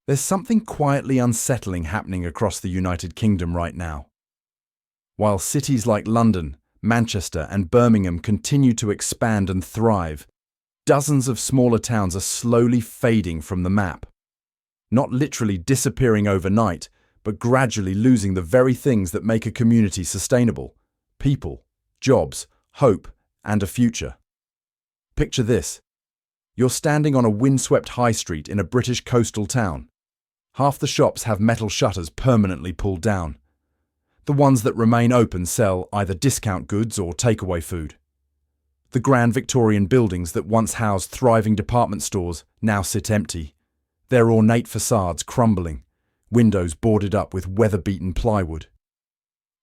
There's something quietly unsettling happening across the United Kingdom right now. While cities like London, Manchester, and Birmingham continue to expand and thrive, dozens of smaller towns are slowly fading from the map. Not literally disappearing overnight, but gradually losing the very things that make a community sustainable: people, jobs, hope, and a future. Picture this. You're standing on a windswept high street in a British coastal town. Half the shops have metal shutters permanently pulled down. The ones that remain open sell either discount goods or takeaway food. The grand Victorian buildings that once housed thriving department stores now sit empty, their ornate facades crumbling, windows boarded up with weather-beaten plywood.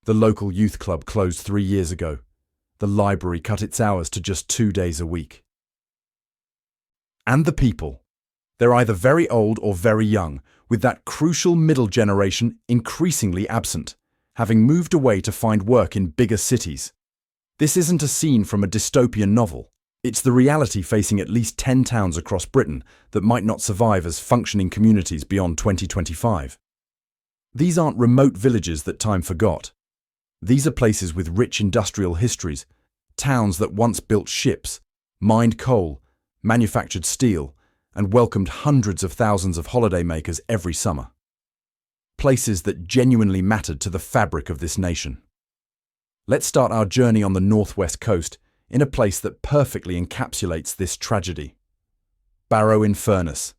The local youth club closed 3 years ago. The library cut its hours to just 2 days a week. And the people. They're either very old or very young, with that crucial middle generation increasingly absent, having moved away to find work in bigger cities. This isn't a scene from a dystopian novel. It's the reality facing at least 10 towns across Britain that might not survive as functioning communities beyond 2025. These aren't remote villages that time forgot. These are places with rich industrial histories, towns that once built ships, mined coal, manufactured steel, and welcomed hundreds of thousands of holidaymakers every summer. Places that genuinely mattered to the fabric of this nation. Let's start our journey on the northwest coast in a place that perfectly encapsulates this tragedy. Barrow-in-Furness,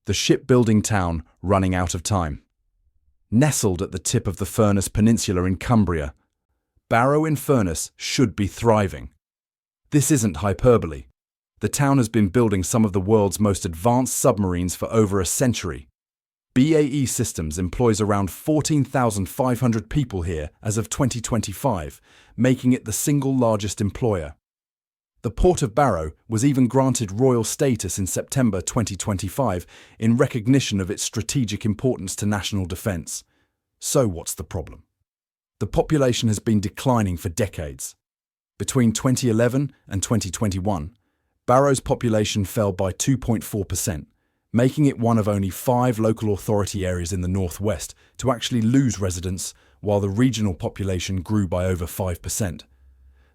the shipbuilding town running out of time. Nestled at the tip of the Furness Peninsula in Cumbria, Barrow-in-Furness should be thriving. This isn't hyperbole. The town has been building some of the world's most advanced submarines for over a century. BAE Systems employs around 14,500 people here as of 2025, making it the single largest employer. The Port of Barrow was even granted royal status in September 2025 in recognition of its strategic importance to national defence. So what's the problem? The population has been declining for decades. Between 2011 and 2021, Barrow's population fell by 2.4%, making it one of only 5 local authority areas in the northwest to actually lose residents, while the regional population grew by over 5%.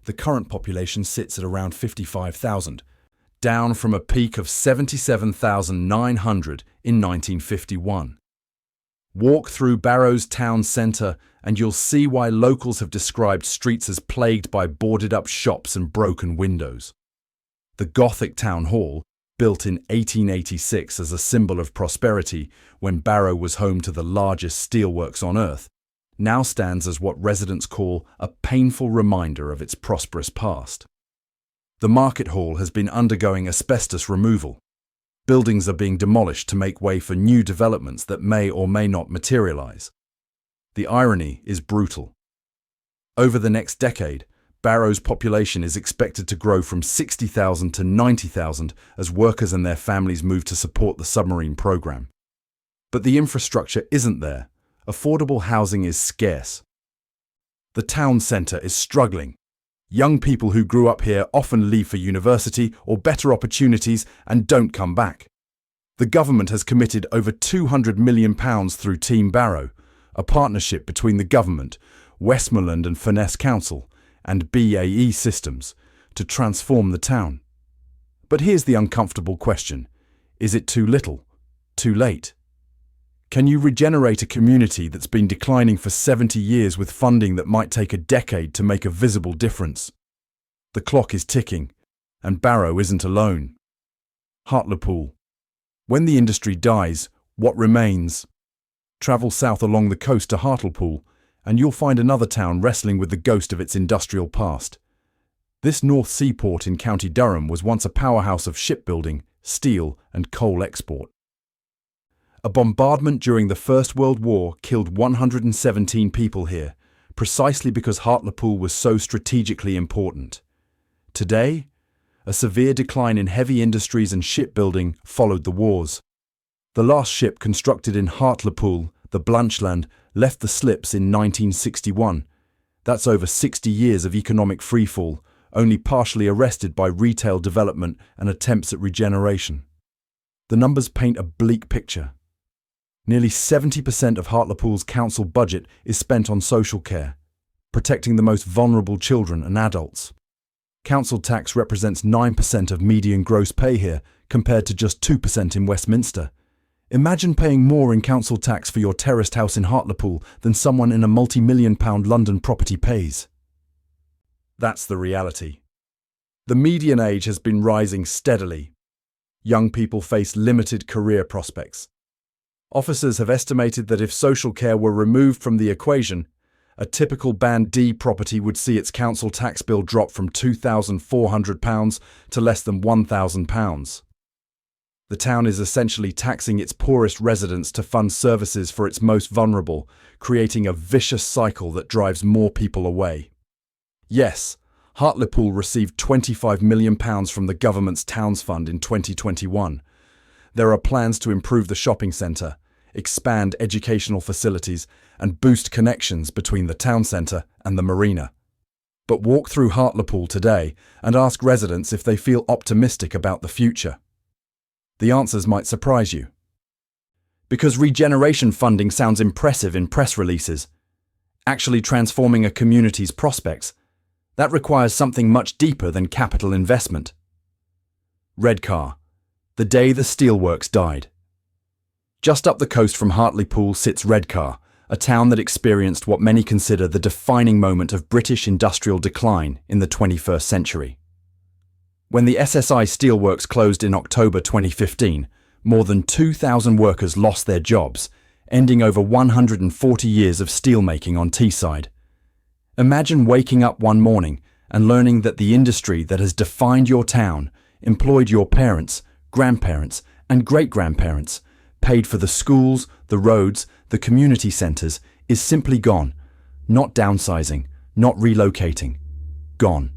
The current population sits at around 55,000, down from a peak of 77,900 in 1951. Walk through Barrow's town centre and you'll see why locals have described streets as plagued by boarded-up shops and broken windows. The Gothic Town Hall, built in 1886 as a symbol of prosperity when Barrow was home to the largest steelworks on earth, now stands as what residents call a painful reminder of its prosperous past. The Market Hall has been undergoing asbestos removal. Buildings are being demolished to make way for new developments that may or may not materialise. The irony is brutal. Over the next decade, Barrow's population is expected to grow from 60,000 to 90,000 as workers and their families move to support the submarine program. But the infrastructure isn't there. Affordable housing is scarce. The town centre is struggling. Young people who grew up here often leave for university or better opportunities and don't come back. The government has committed over £200 million through Team Barrow, a partnership between the government, Westmoreland and Furness Council, and BAE Systems, to transform the town. But here's the uncomfortable question. Is it too little? Too late? Can you regenerate a community that's been declining for 70 years with funding that might take a decade to make a visible difference? The clock is ticking, and Barrow isn't alone. Hartlepool. When the industry dies, what remains? Travel south along the coast to Hartlepool, and you'll find another town wrestling with the ghost of its industrial past. This North Sea port in County Durham was once a powerhouse of shipbuilding, steel, and coal export. A bombardment during the First World War killed 117 people here, precisely because Hartlepool was so strategically important. Today, a severe decline in heavy industries and shipbuilding followed the wars. The last ship constructed in Hartlepool, the Blanchland, left the slips in 1961. That's over 60 years of economic freefall, only partially arrested by retail development and attempts at regeneration. The numbers paint a bleak picture. Nearly 70% of Hartlepool's council budget is spent on social care, protecting the most vulnerable children and adults. Council tax represents 9% of median gross pay here, compared to just 2% in Westminster. Imagine paying more in council tax for your terraced house in Hartlepool than someone in a multi-million-pound London property pays. That's the reality. The median age has been rising steadily. Young people face limited career prospects. Officers have estimated that if social care were removed from the equation, a typical Band D property would see its council tax bill drop from £2,400 to less than £1,000. The town is essentially taxing its poorest residents to fund services for its most vulnerable, creating a vicious cycle that drives more people away. Yes, Hartlepool received £25 million from the government's Towns Fund in 2021. There are plans to improve the shopping centre, expand educational facilities, and boost connections between the town centre and the marina. But walk through Hartlepool today and ask residents if they feel optimistic about the future. The answers might surprise you. Because regeneration funding sounds impressive in press releases, actually transforming a community's prospects, that requires something much deeper than capital investment. Redcar, the day the steelworks died. Just up the coast from Hartlepool sits Redcar, a town that experienced what many consider the defining moment of British industrial decline in the 21st century. When the SSI steelworks closed in October 2015, more than 2,000 workers lost their jobs, ending over 140 years of steelmaking on Teesside. Imagine waking up one morning and learning that the industry that has defined your town, employed your parents, grandparents, and great-grandparents, paid for the schools, the roads, the community centres, is simply gone. Not downsizing, not relocating. Gone.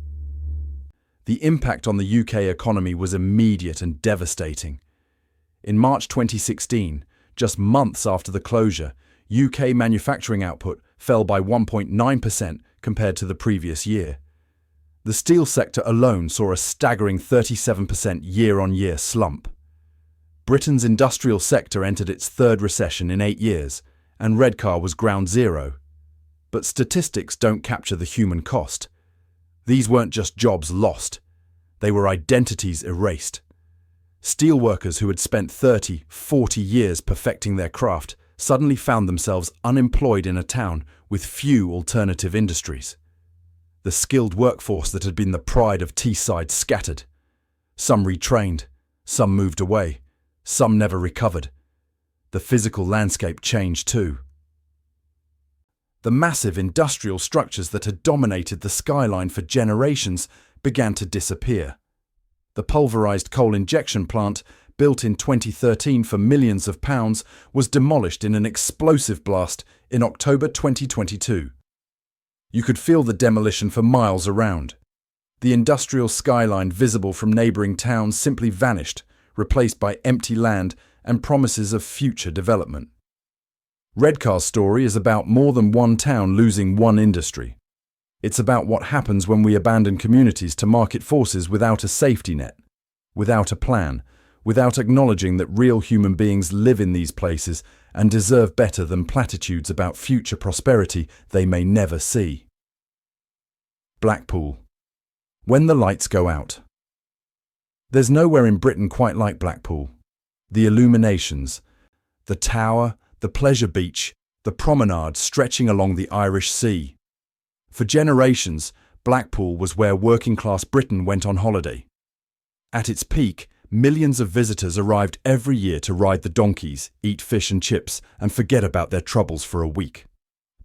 The impact on the UK economy was immediate and devastating. In March 2016, just months after the closure, UK manufacturing output fell by 1.9% compared to the previous year. The steel sector alone saw a staggering 37% year-on-year slump. Britain's industrial sector entered its third recession in 8 years, and Redcar was ground zero. But statistics don't capture the human cost. These weren't just jobs lost. They were identities erased. Steelworkers who had spent 30, 40 years perfecting their craft suddenly found themselves unemployed in a town with few alternative industries. The skilled workforce that had been the pride of Teesside scattered. Some retrained, some moved away, some never recovered. The physical landscape changed too. The massive industrial structures that had dominated the skyline for generations began to disappear. The pulverized coal injection plant, built in 2013 for millions of pounds, was demolished in an explosive blast in October 2022. You could feel the demolition for miles around. The industrial skyline visible from neighbouring towns simply vanished, replaced by empty land and promises of future development. Redcar's story is about more than one town losing one industry. It's about what happens when we abandon communities to market forces without a safety net, without a plan, without acknowledging that real human beings live in these places and deserve better than platitudes about future prosperity they may never see. Blackpool. When the lights go out. There's nowhere in Britain quite like Blackpool. The illuminations, the tower, the pleasure beach, the promenade stretching along the Irish Sea. For generations, Blackpool was where working-class Britain went on holiday. At its peak, millions of visitors arrived every year to ride the donkeys, eat fish and chips, and forget about their troubles for a week.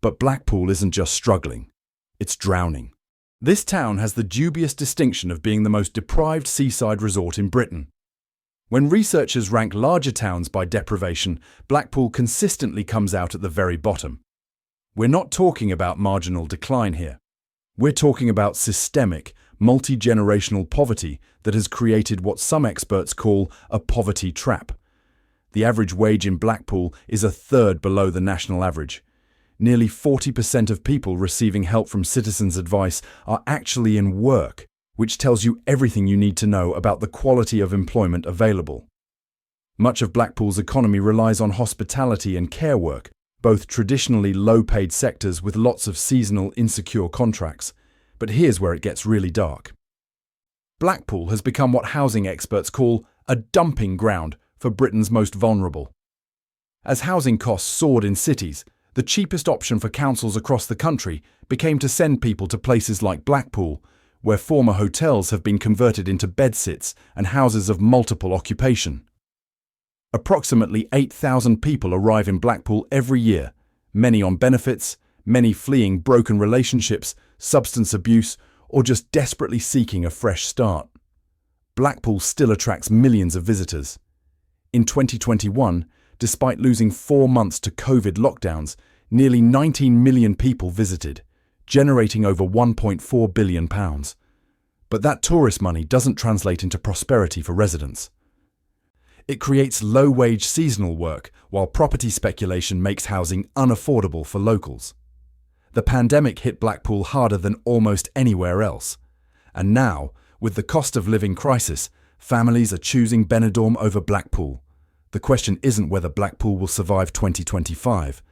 But Blackpool isn't just struggling, it's drowning. This town has the dubious distinction of being the most deprived seaside resort in Britain. When researchers rank larger towns by deprivation, Blackpool consistently comes out at the very bottom. We're not talking about marginal decline here. We're talking about systemic, multi-generational poverty that has created what some experts call a poverty trap. The average wage in Blackpool is a third below the national average. Nearly 40% of people receiving help from Citizens Advice are actually in work, which tells you everything you need to know about the quality of employment available. Much of Blackpool's economy relies on hospitality and care work, both traditionally low-paid sectors with lots of seasonal, insecure contracts. But here's where it gets really dark. Blackpool has become what housing experts call a dumping ground for Britain's most vulnerable. As housing costs soared in cities, the cheapest option for councils across the country became to send people to places like Blackpool, where former hotels have been converted into bedsits and houses of multiple occupation. Approximately 8,000 people arrive in Blackpool every year, many on benefits, many fleeing broken relationships, substance abuse, or just desperately seeking a fresh start. Blackpool still attracts millions of visitors. In 2021, despite losing 4 months to COVID lockdowns, nearly 19 million people visited, generating over £1.4 billion. But that tourist money doesn't translate into prosperity for residents. It creates low-wage seasonal work, while property speculation makes housing unaffordable for locals. The pandemic hit Blackpool harder than almost anywhere else. And now, with the cost of living crisis, families are choosing Benidorm over Blackpool. The question isn't whether Blackpool will survive 2025.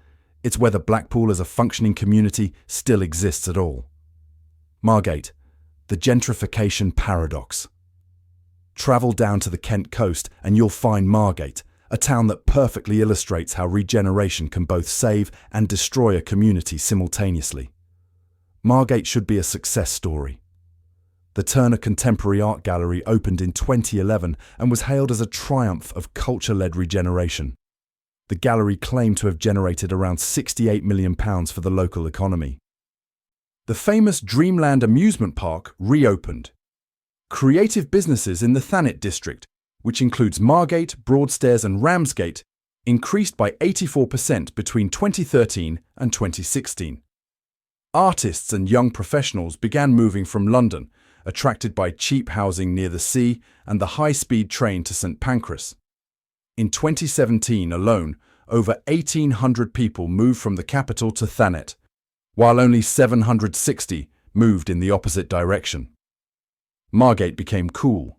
It's whether Blackpool as a functioning community still exists at all. Margate, the gentrification paradox. Travel down to the Kent coast and you'll find Margate, a town that perfectly illustrates how regeneration can both save and destroy a community simultaneously. Margate should be a success story. The Turner Contemporary Art Gallery opened in 2011 and was hailed as a triumph of culture-led regeneration. The gallery claimed to have generated around £68 million for the local economy. The famous Dreamland amusement park reopened. Creative businesses in the Thanet district, which includes Margate, Broadstairs and Ramsgate, increased by 84% between 2013 and 2016. Artists and young professionals began moving from London, attracted by cheap housing near the sea and the high-speed train to St Pancras. In 2017 alone, over 1,800 people moved from the capital to Thanet, while only 760 moved in the opposite direction. Margate became cool.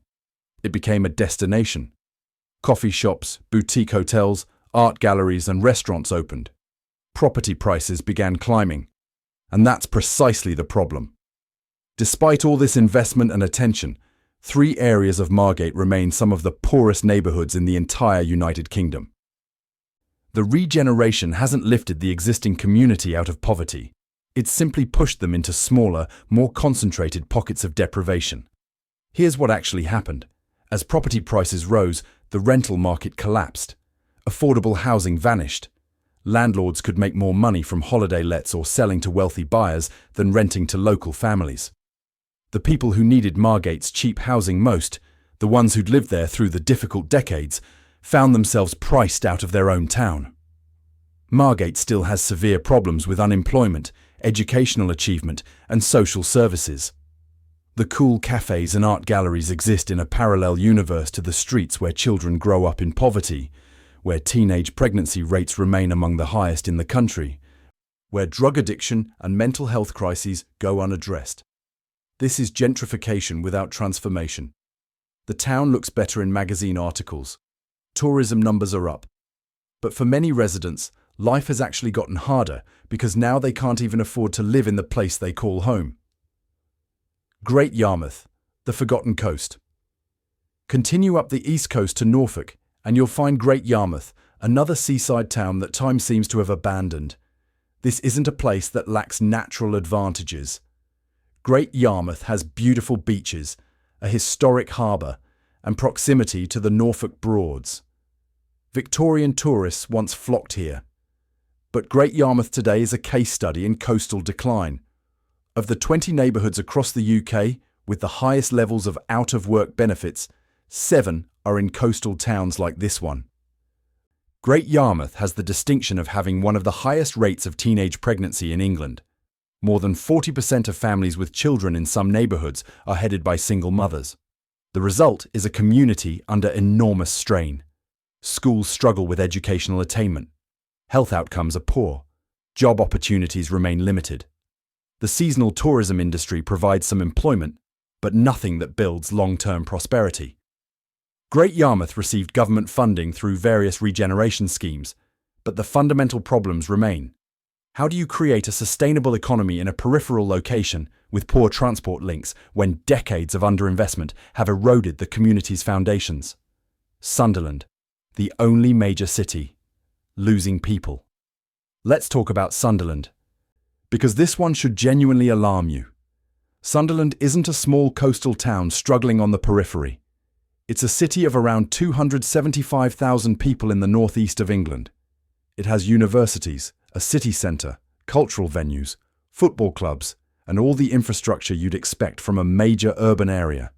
It became a destination. Coffee shops, boutique hotels, art galleries and restaurants opened. Property prices began climbing. And that's precisely the problem. Despite all this investment and attention, 3 areas of Margate remain some of the poorest neighbourhoods in the entire United Kingdom. The regeneration hasn't lifted the existing community out of poverty. It's simply pushed them into smaller, more concentrated pockets of deprivation. Here's what actually happened. As property prices rose, the rental market collapsed. Affordable housing vanished. Landlords could make more money from holiday lets or selling to wealthy buyers than renting to local families. The people who needed Margate's cheap housing most, the ones who'd lived there through the difficult decades, found themselves priced out of their own town. Margate still has severe problems with unemployment, educational achievement, and social services. The cool cafes and art galleries exist in a parallel universe to the streets where children grow up in poverty, where teenage pregnancy rates remain among the highest in the country, where drug addiction and mental health crises go unaddressed. This is gentrification without transformation. The town looks better in magazine articles. Tourism numbers are up. But for many residents, life has actually gotten harder because now they can't even afford to live in the place they call home. Great Yarmouth, the forgotten coast. Continue up the east coast to Norfolk, and you'll find Great Yarmouth, another seaside town that time seems to have abandoned. This isn't a place that lacks natural advantages. Great Yarmouth has beautiful beaches, a historic harbour, and proximity to the Norfolk Broads. Victorian tourists once flocked here. But Great Yarmouth today is a case study in coastal decline. Of the 20 neighbourhoods across the UK with the highest levels of out-of-work benefits, 7 are in coastal towns like this one. Great Yarmouth has the distinction of having one of the highest rates of teenage pregnancy in England. More than 40% of families with children in some neighbourhoods are headed by single mothers. The result is a community under enormous strain. Schools struggle with educational attainment. Health outcomes are poor. Job opportunities remain limited. The seasonal tourism industry provides some employment, but nothing that builds long-term prosperity. Great Yarmouth received government funding through various regeneration schemes, but the fundamental problems remain. How do you create a sustainable economy in a peripheral location with poor transport links when decades of underinvestment have eroded the community's foundations? Sunderland, the only major city, losing people. Let's talk about Sunderland, because this one should genuinely alarm you. Sunderland isn't a small coastal town struggling on the periphery. It's a city of around 275,000 people in the northeast of England. It has universities, a city centre, cultural venues, football clubs, and all the infrastructure you'd expect from a major urban area.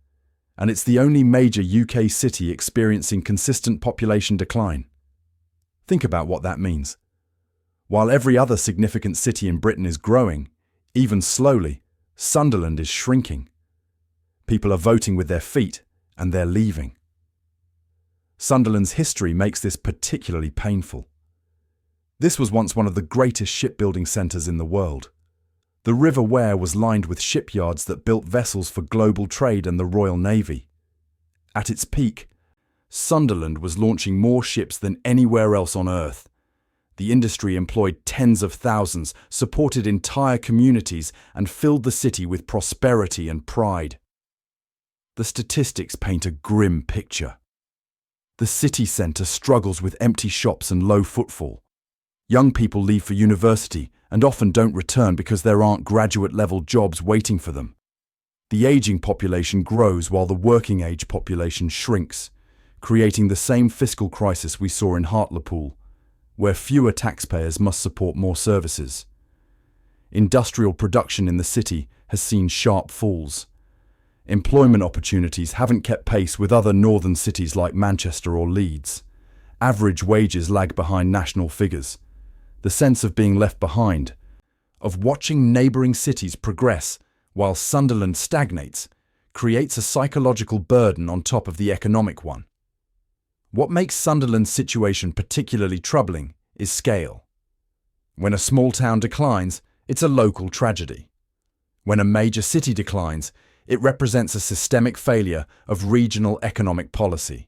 And it's the only major UK city experiencing consistent population decline. Think about what that means. While every other significant city in Britain is growing, even slowly, Sunderland is shrinking. People are voting with their feet, and they're leaving. Sunderland's history makes this particularly painful. This was once one of the greatest shipbuilding centres in the world. The River Wear was lined with shipyards that built vessels for global trade and the Royal Navy. At its peak, Sunderland was launching more ships than anywhere else on Earth. The industry employed tens of thousands, supported entire communities, and filled the city with prosperity and pride. The statistics paint a grim picture. The city centre struggles with empty shops and low footfall. Young people leave for university and often don't return because there aren't graduate-level jobs waiting for them. The ageing population grows while the working-age population shrinks, creating the same fiscal crisis we saw in Hartlepool, where fewer taxpayers must support more services. Industrial production in the city has seen sharp falls. Employment opportunities haven't kept pace with other northern cities like Manchester or Leeds. Average wages lag behind national figures. The sense of being left behind, of watching neighbouring cities progress while Sunderland stagnates, creates a psychological burden on top of the economic one. What makes Sunderland's situation particularly troubling is scale. When a small town declines, it's a local tragedy. When a major city declines, it represents a systemic failure of regional economic policy.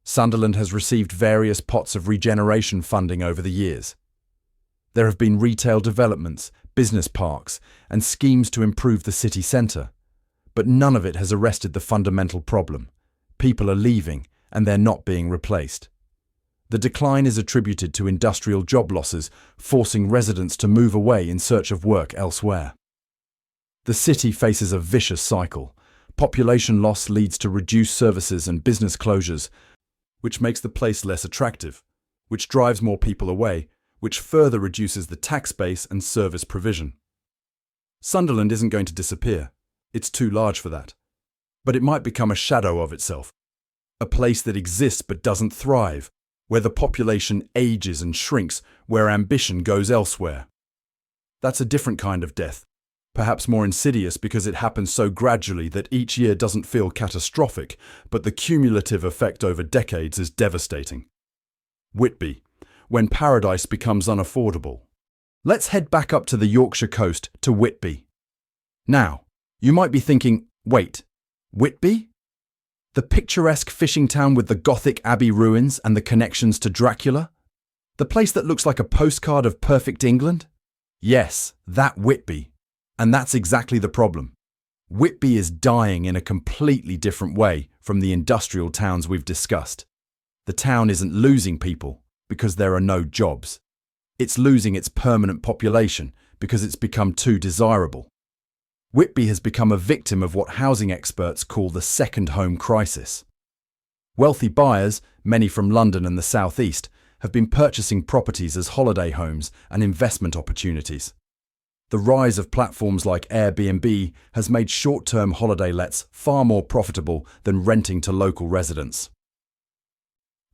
Sunderland has received various pots of regeneration funding over the years. There have been retail developments, business parks, and schemes to improve the city centre. But none of it has arrested the fundamental problem. People are leaving, and they're not being replaced. The decline is attributed to industrial job losses, forcing residents to move away in search of work elsewhere. The city faces a vicious cycle. Population loss leads to reduced services and business closures, which makes the place less attractive, which drives more people away, which further reduces the tax base and service provision. Sunderland isn't going to disappear. It's too large for that. But it might become a shadow of itself, a place that exists but doesn't thrive, where the population ages and shrinks, where ambition goes elsewhere. That's a different kind of death, perhaps more insidious because it happens so gradually that each year doesn't feel catastrophic, but the cumulative effect over decades is devastating. Whitby, when paradise becomes unaffordable. Let's head back up to the Yorkshire coast to Whitby. Now, you might be thinking, wait, Whitby? The picturesque fishing town with the Gothic Abbey ruins and the connections to Dracula? The place that looks like a postcard of perfect England? Yes, that Whitby. And that's exactly the problem. Whitby is dying in a completely different way from the industrial towns we've discussed. The town isn't losing people because there are no jobs. It's losing its permanent population because it's become too desirable. Whitby has become a victim of what housing experts call the second home crisis. Wealthy buyers, many from London and the South East, have been purchasing properties as holiday homes and investment opportunities. The rise of platforms like Airbnb has made short-term holiday lets far more profitable than renting to local residents.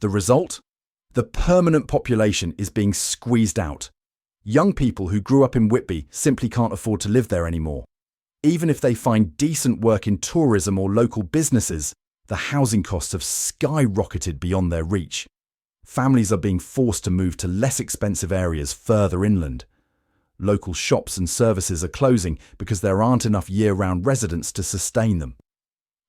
The result? The permanent population is being squeezed out. Young people who grew up in Whitby simply can't afford to live there anymore. Even if they find decent work in tourism or local businesses, the housing costs have skyrocketed beyond their reach. Families are being forced to move to less expensive areas further inland. Local shops and services are closing because there aren't enough year-round residents to sustain them.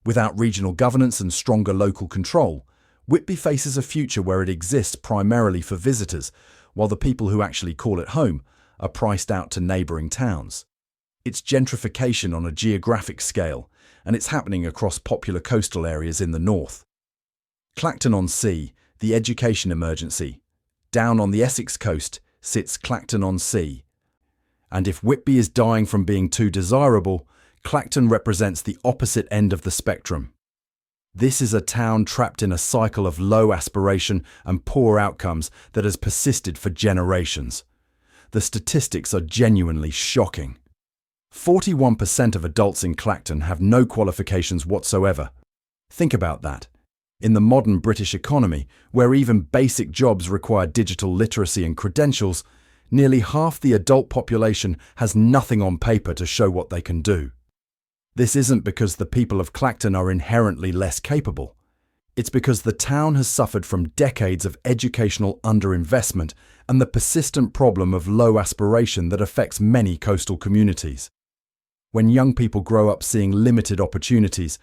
Without regional governance and stronger local control, Whitby faces a future where it exists primarily for visitors, while the people who actually call it home are priced out to neighbouring towns. It's gentrification on a geographic scale, and it's happening across popular coastal areas in the north. Clacton-on-Sea, the education emergency. Down on the Essex coast sits Clacton-on-Sea. And if Whitby is dying from being too desirable, Clacton represents the opposite end of the spectrum. This is a town trapped in a cycle of low aspiration and poor outcomes that has persisted for generations. The statistics are genuinely shocking. 41% of adults in Clacton have no qualifications whatsoever. Think about that. In the modern British economy, where even basic jobs require digital literacy and credentials, nearly half the adult population has nothing on paper to show what they can do. This isn't because the people of Clacton are inherently less capable. It's because the town has suffered from decades of educational underinvestment and the persistent problem of low aspiration that affects many coastal communities. When young people grow up seeing limited opportunities,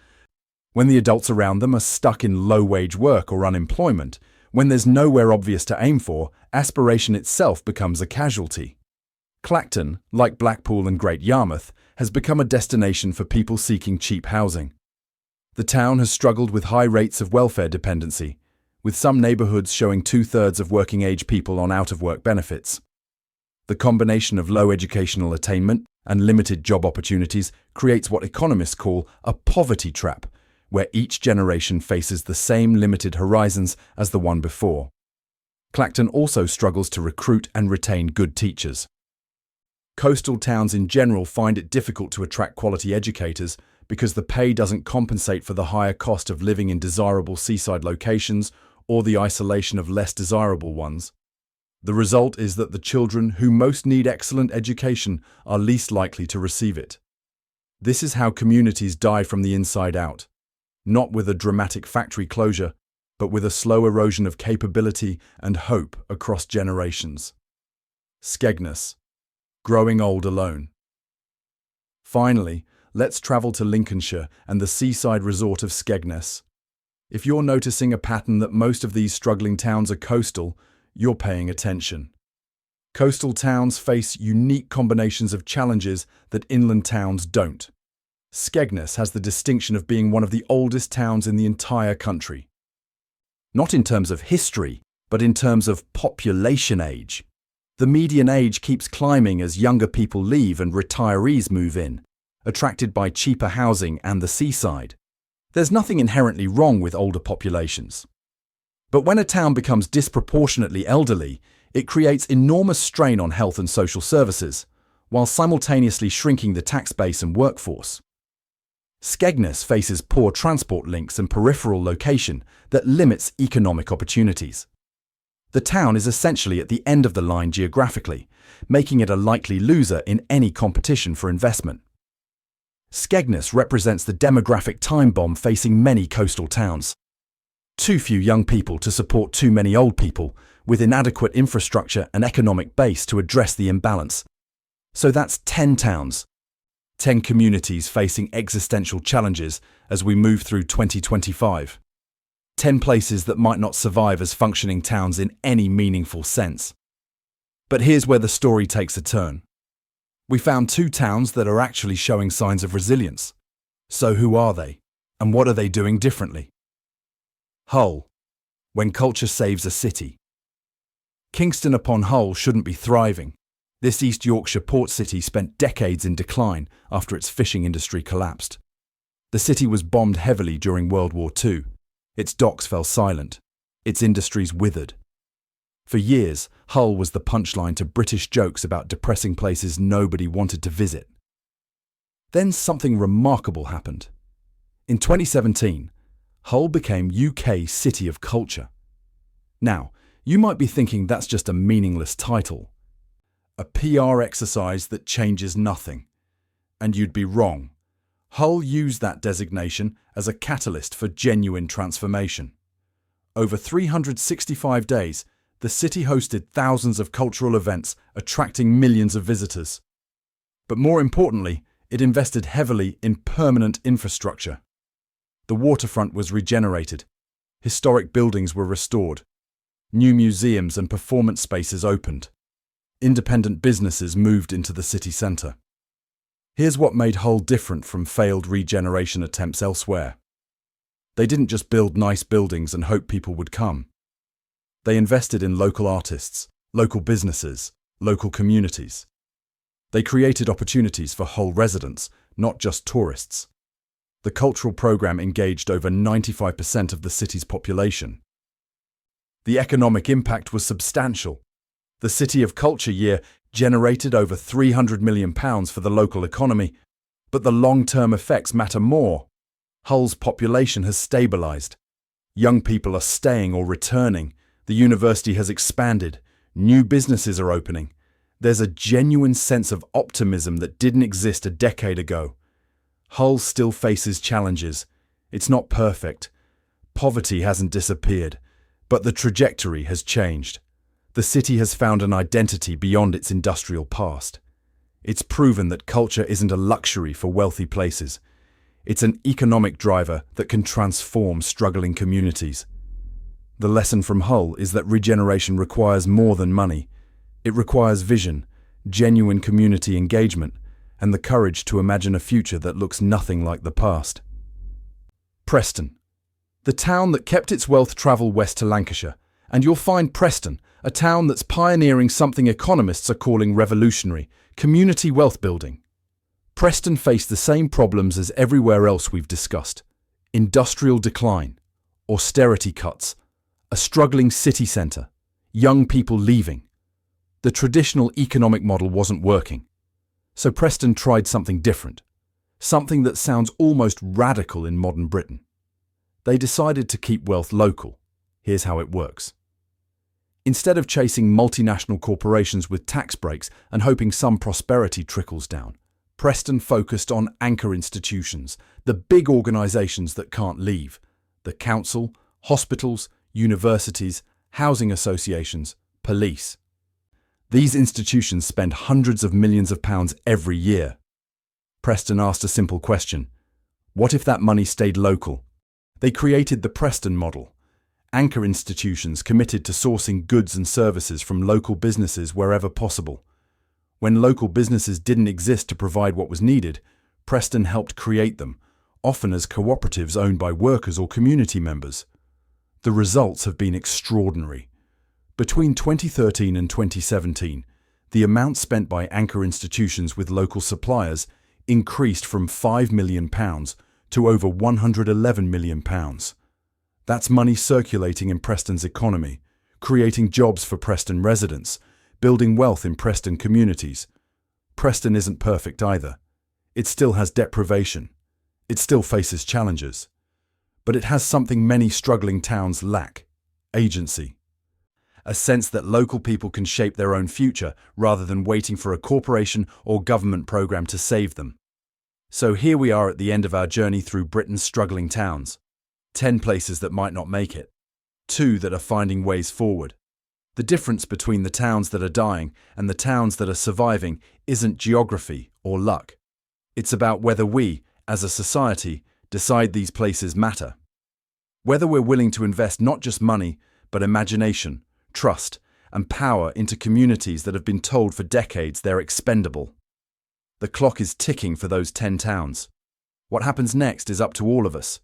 when the adults around them are stuck in low-wage work or unemployment, when there's nowhere obvious to aim for, aspiration itself becomes a casualty. Clacton, like Blackpool and Great Yarmouth, has become a destination for people seeking cheap housing. The town has struggled with high rates of welfare dependency, with some neighbourhoods showing 2/3 of working-age people on out-of-work benefits. The combination of low educational attainment and limited job opportunities creates what economists call a poverty trap, where each generation faces the same limited horizons as the one before. Clacton also struggles to recruit and retain good teachers. Coastal towns in general find it difficult to attract quality educators because the pay doesn't compensate for the higher cost of living in desirable seaside locations or the isolation of less desirable ones. The result is that the children who most need excellent education are least likely to receive it. This is how communities die from the inside out, not with a dramatic factory closure, but with a slow erosion of capability and hope across generations. Skegness. Growing old alone. Finally, let's travel to Lincolnshire and the seaside resort of Skegness. If you're noticing a pattern that most of these struggling towns are coastal, you're paying attention. Coastal towns face unique combinations of challenges that inland towns don't. Skegness has the distinction of being one of the oldest towns in the entire country. Not in terms of history, but in terms of population age. The median age keeps climbing as younger people leave and retirees move in, attracted by cheaper housing and the seaside. There's nothing inherently wrong with older populations. But when a town becomes disproportionately elderly, it creates enormous strain on health and social services, while simultaneously shrinking the tax base and workforce. Skegness faces poor transport links and peripheral location that limits economic opportunities. The town is essentially at the end of the line geographically, making it a likely loser in any competition for investment. Skegness represents the demographic time bomb facing many coastal towns. Too few young people to support too many old people, with inadequate infrastructure and economic base to address the imbalance. So that's 10 towns. 10 communities facing existential challenges as we move through 2025. 10 places that might not survive as functioning towns in any meaningful sense. But here's where the story takes a turn. We found 2 towns that are actually showing signs of resilience. So who are they? And what are they doing differently? Hull. When culture saves a city. Kingston upon Hull shouldn't be thriving. This East Yorkshire port city spent decades in decline after its fishing industry collapsed. The city was bombed heavily during World War II. Its docks fell silent. Its industries withered. For years, Hull was the punchline to British jokes about depressing places nobody wanted to visit. Then something remarkable happened. In 2017, Hull became UK City of Culture. Now, you might be thinking that's just a meaningless title. A PR exercise that changes nothing. And you'd be wrong. Hull used that designation as a catalyst for genuine transformation. Over 365 days, the city hosted thousands of cultural events, attracting millions of visitors. But more importantly, it invested heavily in permanent infrastructure. The waterfront was regenerated. Historic buildings were restored. New museums and performance spaces opened. Independent businesses moved into the city centre. Here's what made Hull different from failed regeneration attempts elsewhere. They didn't just build nice buildings and hope people would come. They invested in local artists, local businesses, local communities. They created opportunities for Hull residents, not just tourists. The cultural programme engaged over 95% of the city's population. The economic impact was substantial. The City of Culture year generated over £300 million for the local economy, but the long-term effects matter more. Hull's population has stabilised. Young people are staying or returning. The university has expanded. New businesses are opening. There's a genuine sense of optimism that didn't exist a decade ago. Hull still faces challenges. It's not perfect. Poverty hasn't disappeared, but the trajectory has changed. The city has found an identity beyond its industrial past. It's proven that culture isn't a luxury for wealthy places. It's an economic driver that can transform struggling communities. The lesson from Hull is that regeneration requires more than money. It requires vision, genuine community engagement, and the courage to imagine a future that looks nothing like the past. Preston. The town that kept its wealth travel west to Lancashire, and you'll find Preston, a town that's pioneering something economists are calling revolutionary, community wealth building. Preston faced the same problems as everywhere else we've discussed: industrial decline, austerity cuts, a struggling city centre, young people leaving. The traditional economic model wasn't working. So Preston tried something different, something that sounds almost radical in modern Britain. They decided to keep wealth local. Here's how it works. Instead of chasing multinational corporations with tax breaks and hoping some prosperity trickles down, Preston focused on anchor institutions, the big organisations that can't leave: the council, hospitals, universities, housing associations, police. These institutions spend hundreds of millions of pounds every year. Preston asked a simple question: what if that money stayed local? They created the Preston model. Anchor institutions committed to sourcing goods and services from local businesses wherever possible. When local businesses didn't exist to provide what was needed, Preston helped create them, often as cooperatives owned by workers or community members. The results have been extraordinary. Between 2013 and 2017, the amount spent by anchor institutions with local suppliers increased from £5 million to over £111 million. That's money circulating in Preston's economy, creating jobs for Preston residents, building wealth in Preston communities. Preston isn't perfect either. It still has deprivation. It still faces challenges. But it has something many struggling towns lack: agency. A sense that local people can shape their own future rather than waiting for a corporation or government program to save them. So here we are at the end of our journey through Britain's struggling towns. 10 places that might not make it. 2 that are finding ways forward. The difference between the towns that are dying and the towns that are surviving isn't geography or luck. It's about whether we, as a society, decide these places matter. Whether we're willing to invest not just money, but imagination, trust, and power into communities that have been told for decades they're expendable. The clock is ticking for those 10 towns. What happens next is up to all of us.